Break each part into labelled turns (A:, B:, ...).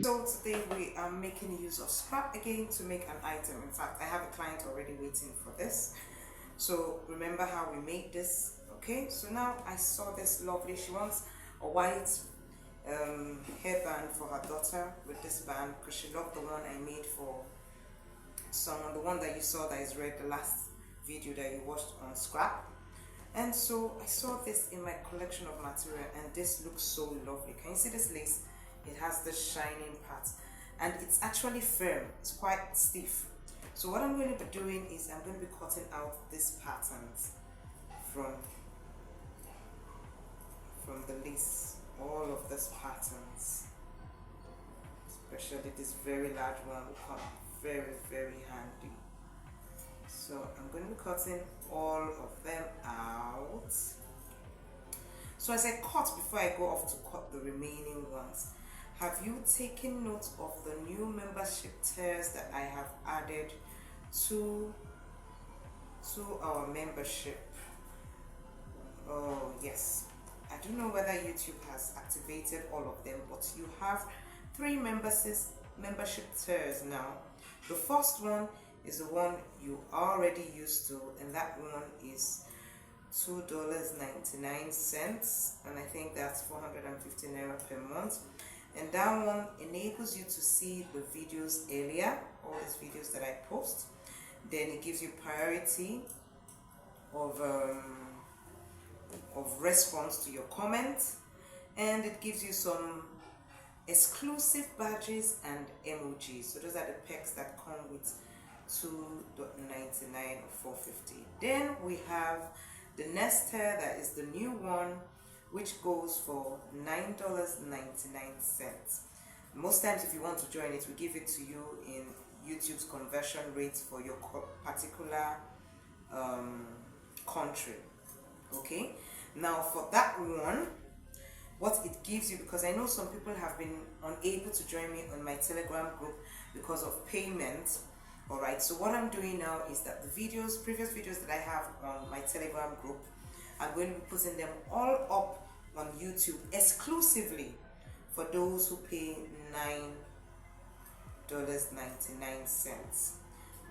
A: So today we are making use of scrap again to make an item. In fact, I have a client already waiting for this. So remember how we made this, okay? So now I saw this lovely, she wants a white hairband for her daughter with this band because she loved the one I made for someone, the one that you saw that is red, the last video that you watched on scrap. And so I saw this in my collection of material and this looks so lovely. Can you see this lace? It has the shining part and it's actually firm, it's quite stiff. So what I'm going to be doing is I'm going to be cutting out these patterns from the lace, all of these patterns, especially this very large one will come very, very handy. So I'm going to be cutting all of them out. So as I cut, before I go off to cut the remaining ones, have you taken note of the new membership tiers that I have added to our membership? Oh yes, I don't know whether YouTube has activated all of them, but you have 3 membership tiers now. The first one is the one you already used to, and that one is $2.99, and I think that's 450 naira per month. And that one enables you to see the videos earlier, all these videos that I post. Then it gives you priority of response to your comments, and it gives you some exclusive badges and emojis. So those are the perks that come with $2.99 or $4.50. Then we have the next tier, that is the new one, which goes for $9.99. Most times if you want to join it, we give it to you in YouTube's conversion rates for your particular country. Okay, now for that one, what it gives you, because I know some people have been unable to join me on my Telegram group because of payment. All right, so what I'm doing now is that the previous videos that I have on my Telegram group, I'm going to be putting them all up on YouTube exclusively for those who pay $9.99.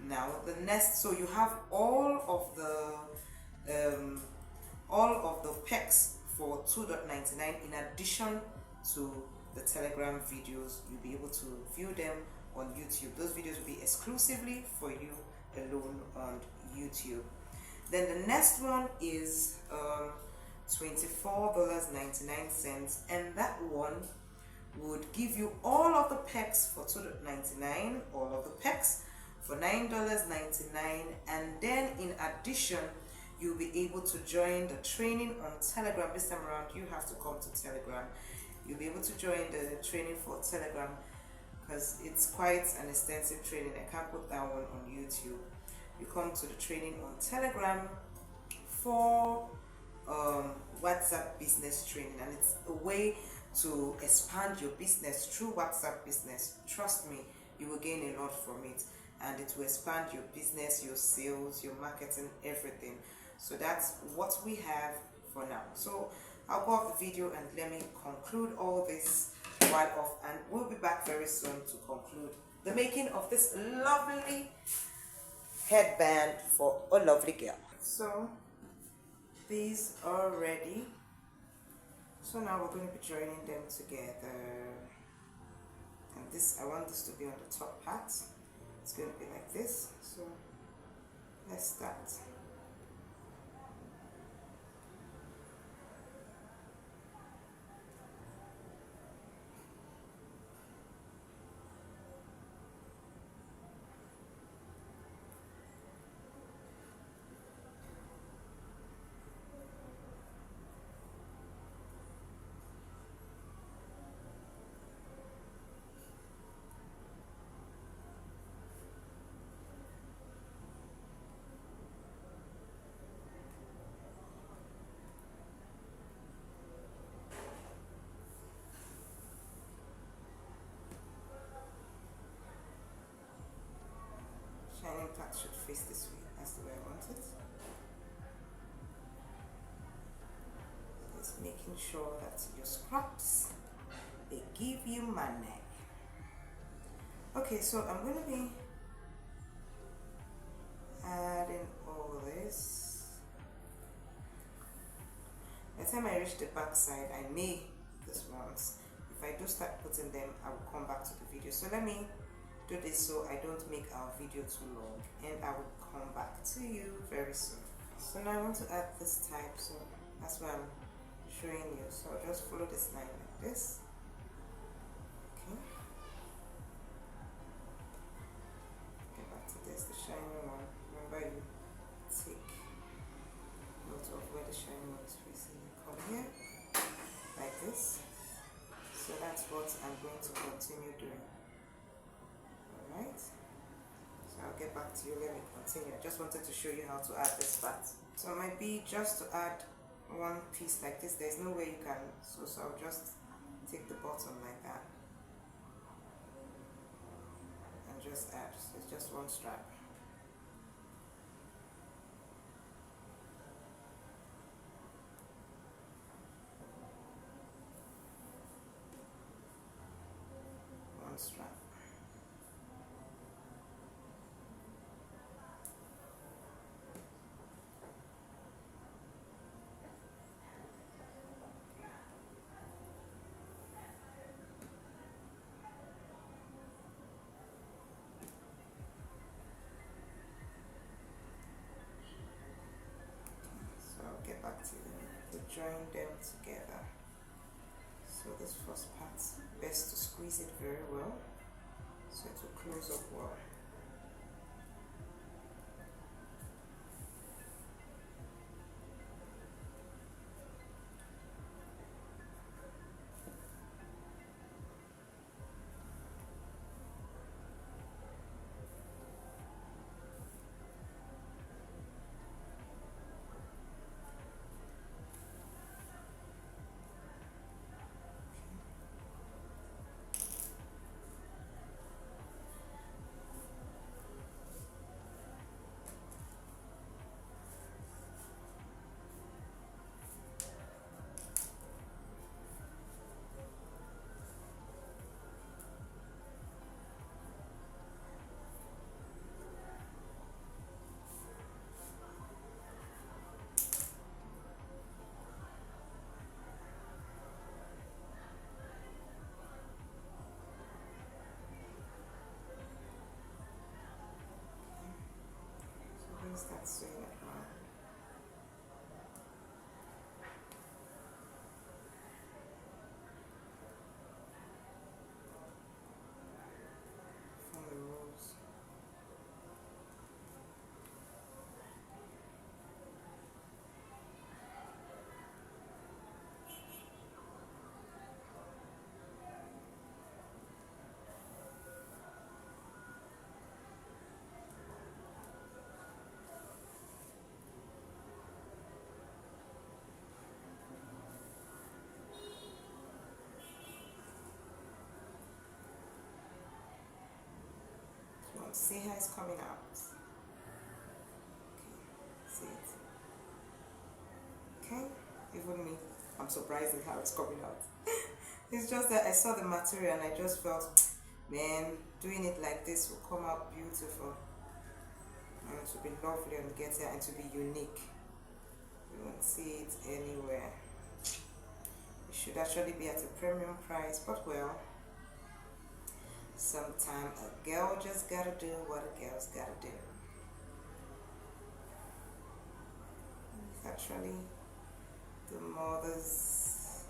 A: Now the next, so you have all of the perks for $2.99 in addition to the Telegram videos. You'll be able to view them on YouTube. Those videos will be exclusively for you alone on YouTube. Then the next one is $24.99, and that one would give you all of the perks for $2.99, all of the perks for $9.99, and then in addition you'll be able to join the training on Telegram. This time around you have to come to Telegram. You'll be able to join the training for Telegram because it's quite an extensive training. I can't put that one on YouTube. You come to the training on Telegram for WhatsApp business training, and it's a way to expand your business through WhatsApp business. Trust me, you will gain a lot from it, and it will expand your business, your sales, your marketing, everything. So that's what we have for now. So I'll go off the video and let me conclude all this while off, and we'll be back very soon to conclude the making of this lovely headband for a lovely girl. So these are ready. So now we're going to be joining them together, and this, I want this to be on the top part. It's going to be like this. So let's start. Shining part should face this way. That's the way I want it. Just making sure that your scraps, they give you money. Okay, so I'm going to be adding all this. By the time I reach the back side, I may this once. If I do start putting them, I will come back to the video. So let me do this so I don't make our video too long, and I will come back to you very soon. So now I want to add this type, so that's why I'm showing you. So I'll just follow this line like this. Okay. Get back to this, the shiny one. Remember, you take note of where the shiny one is facing. You come here like this. So that's what I'm going to continue doing. Alright. So I'll get back to you. Let me continue. I just wanted to show you how to add this part. So it might be just to add one piece like this. There's no way you can, so I'll just take the bottom like that and just add. So it's just one strap. One strap. Get back to them to join them together. So this first part, best to squeeze it very well so it will close up well. Start sewing it now. From the rows. See how it's coming out. Okay, see it. Okay, even me, I'm surprised at how it's coming out. It's just that I saw the material and I just felt, man, doing it like this will come out beautiful. And it will be lovely on get here and to be unique. You won't see it anywhere. It should actually be at a premium price, but well, sometimes a girl just gotta do what a girl's gotta do. It's actually the mother's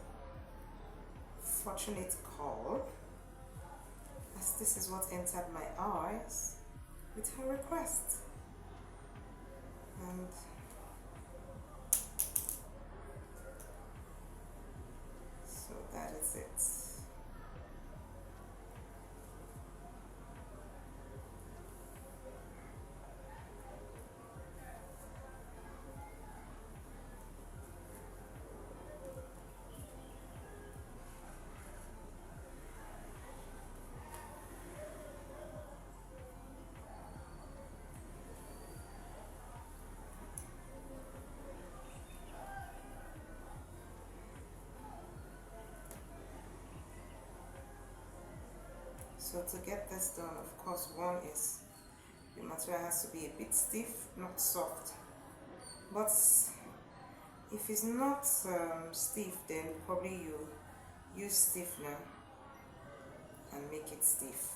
A: fortunate call, as this is what entered my eyes with her request. And so that is it. So to get this done, of course, one is the material has to be a bit stiff, not soft. But if it's not stiff, then probably you use stiffener and make it stiff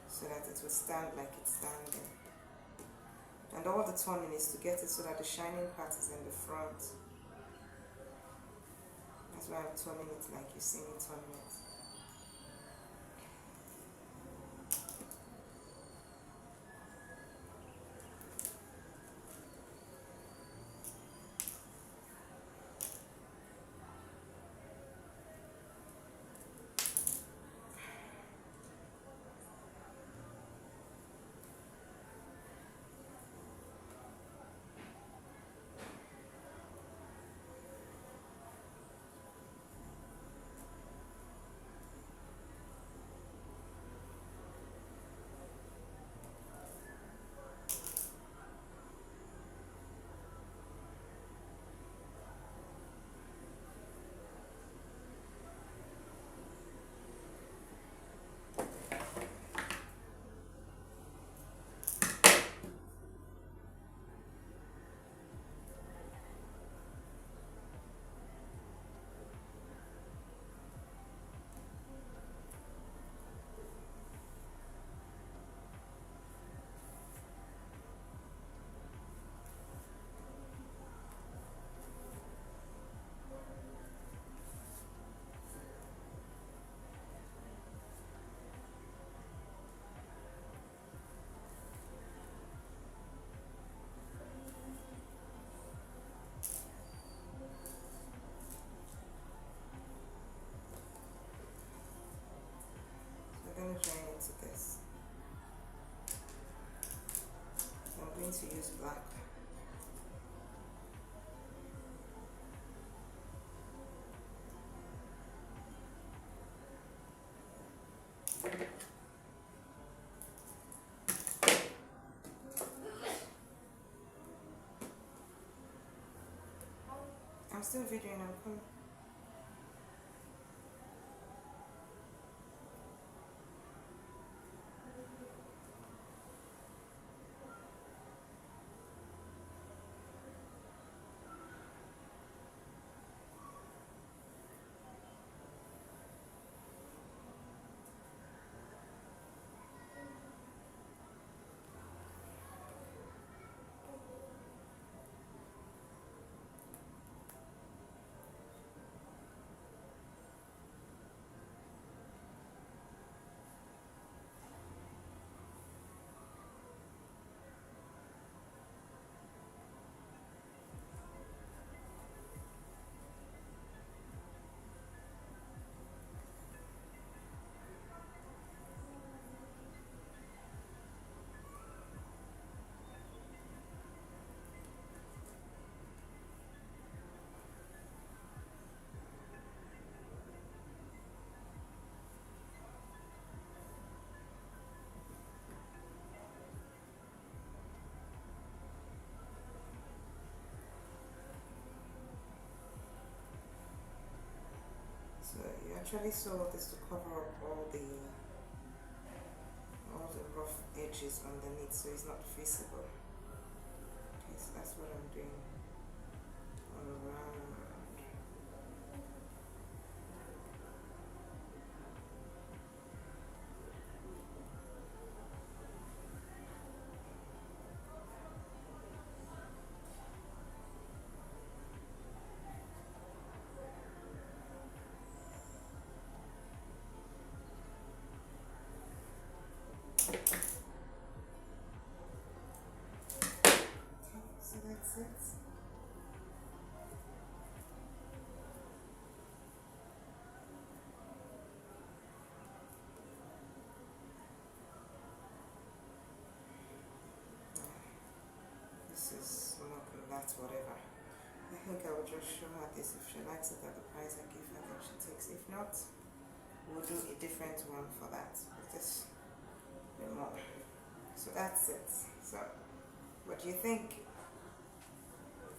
A: so that it will stand like it's standing. And all the turning is to get it so that the shining part is in the front. That's why I'm turning it like you see me turning it. I'm going to join into this. I'm going to use black. I'm still videoing, I'm coming. So you actually sew this to cover up all the rough edges underneath, so it's not visible. Okay, so that's what I'm doing all around. So that's it. This is not that whatever. I think I will just show her this. If she likes it at the price I give her, then she takes. If not, we'll do a different one for that. Just a bit more. So that's it. So what do you think?